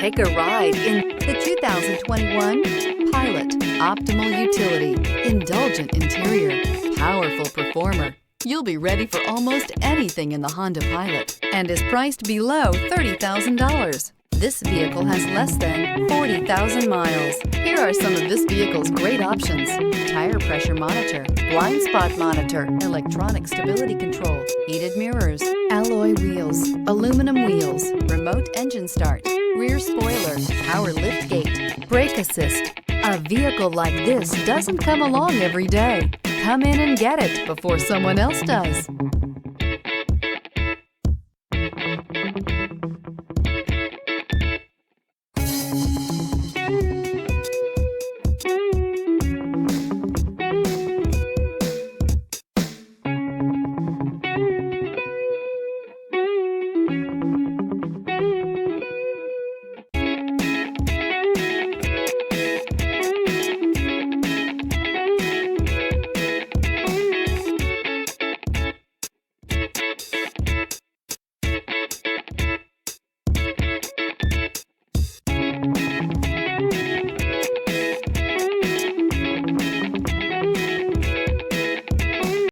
Take a ride in the 2021 Pilot. Optimal utility, indulgent interior, powerful performer. You'll be ready for almost anything in the Honda Pilot and is priced below $30,000. This vehicle has less than 40,000 miles. Here are some of this vehicle's great options: tire pressure monitor, blind spot monitor, electronic stability control, heated mirrors, alloy wheels, aluminum wheels, remote engine start, rear spoiler, power lift gate, brake assist. A vehicle like this doesn't come along every day. Come in and get it before someone else does.